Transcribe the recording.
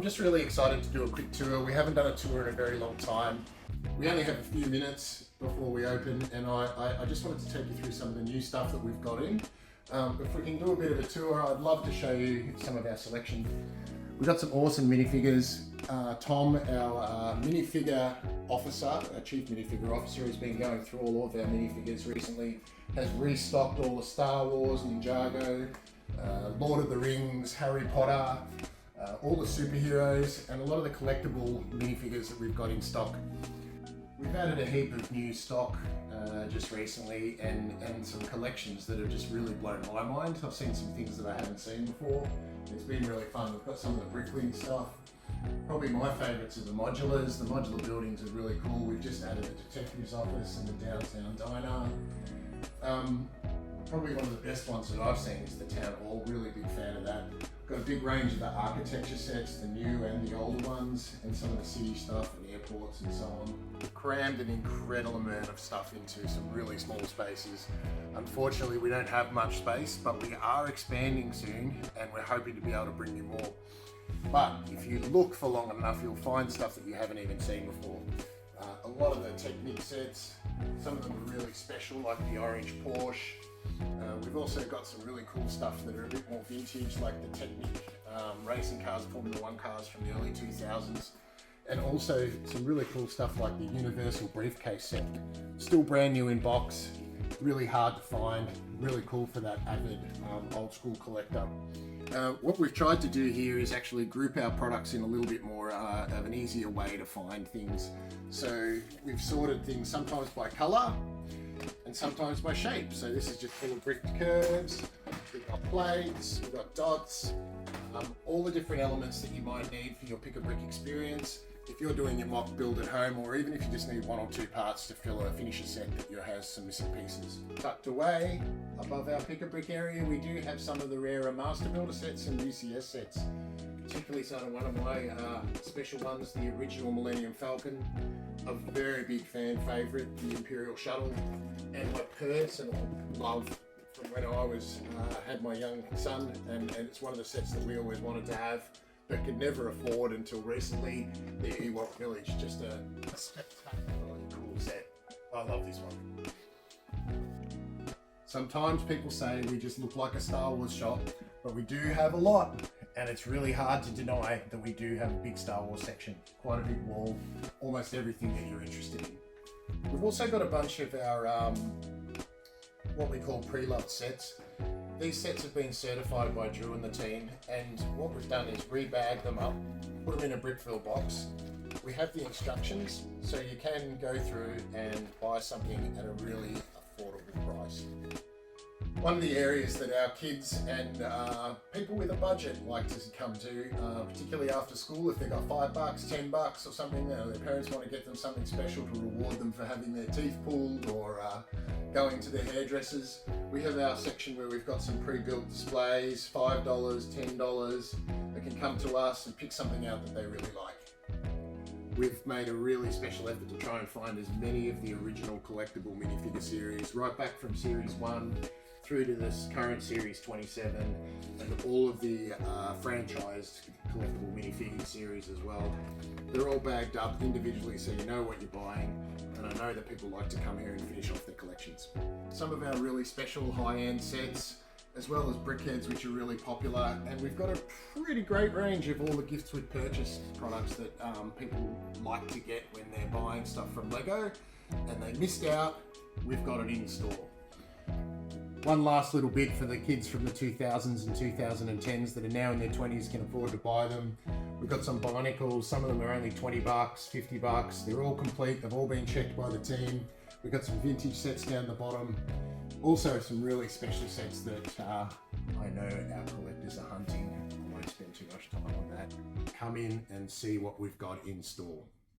I'm just really excited to do a quick tour. We haven't done a tour in a very long time. We only have a few minutes before we open, and I just wanted to take you through some of the new stuff that we've got in. If we can do a bit of a tour, I'd love to show you some of our selection. We've got some awesome minifigures. Tom, our minifigure officer, our chief minifigure officer, has been going through all of our minifigures recently, has restocked all the Star Wars, Ninjago, Lord of the Rings, Harry Potter, all the superheroes, and a lot of the collectible minifigures that we've got in stock. We've added a heap of new stock just recently, and some collections that have just really blown my mind. I've seen some things that I haven't seen before. It's been really fun. We've got some of the Brickville stuff. Probably my favourites are the modulars. The modular buildings are really cool. We've just added a detective's office and the downtown diner. Probably one of the best ones that I've seen is the town hall. Really big fan of that. Got a big range of the architecture sets, the new and the older ones, and some of the city stuff and airports and so on. We've crammed an incredible amount of stuff into some really small spaces. Unfortunately, we don't have much space, but we are expanding soon, and we're hoping to be able to bring you more. But if you look for long enough, you'll find stuff that you haven't even seen before. A lot of the Technic sets, some of them are really special, like the orange Porsche. We've also got some really cool stuff that are a bit more vintage, like the Technic racing cars, Formula 1 cars from the early 2000s. And also some really cool stuff like the Universal briefcase set. Still brand new in box, really hard to find, really cool for that avid old school collector. What we've tried to do here is actually group our products in a little bit more of an easier way to find things. So we've sorted things sometimes by colour and sometimes by shape. So this is just full of bricked curves. We've got plates, we've got dots, all the different elements that you might need for your pick a brick experience. If you're doing your mock build at home, or even if you just need one or two parts to finish a set that has some missing pieces. Tucked away above our pick a brick area, we do have some of the rarer Master Builder sets and UCS sets. Particularly one of my special ones, the original Millennium Falcon, a very big fan favourite, the Imperial Shuttle, and my personal love from when I had my young son, and it's one of the sets that we always wanted to have but could never afford until recently, the Ewok Village. Just a spectacularly cool set. I love this one. Sometimes people say we just look like a Star Wars shop, but we do have a lot, and it's really hard to deny that we do have a big Star Wars section. Quite a big wall, almost everything that you're interested in. We've also got a bunch of our what we call pre-loved sets. These sets have been certified by Drew and the team, and what we've done is rebag them up, put them in a Brickville box. We have the instructions, so you can go through and buy something at a really affordable price. One of the areas that our kids and people with a budget like to come to, particularly after school, if they've got $5, $10 or something, their parents want to get them something special to reward them for having their teeth pulled or going to their hairdressers. We have our section where we've got some pre-built displays, $5, $10, that can come to us and pick something out that they really like. We've made a really special effort to try and find as many of the original collectible minifigure series, right back from Series 1 through to this current Series 27, and all of the franchised collectible minifigure series as well. They're all bagged up individually so you know what you're buying, and I know that people like to come here and finish off their collections. Some of our really special high-end sets, as well as brickheads, which are really popular, and we've got a pretty great range of all the gifts with purchase products that people like to get when they're buying stuff from Lego and they missed out. We've got it in store. One last little bit for the kids from the 2000s and 2010s that are now in their 20s can afford to buy them. We've got some Bionicles, some of them are only $20, $50. They're all complete, they've all been checked by the team. We've got some vintage sets down the bottom. Also some really special sets that I know our collectors are hunting. I won't spend too much time on that. Come in and see what we've got in store.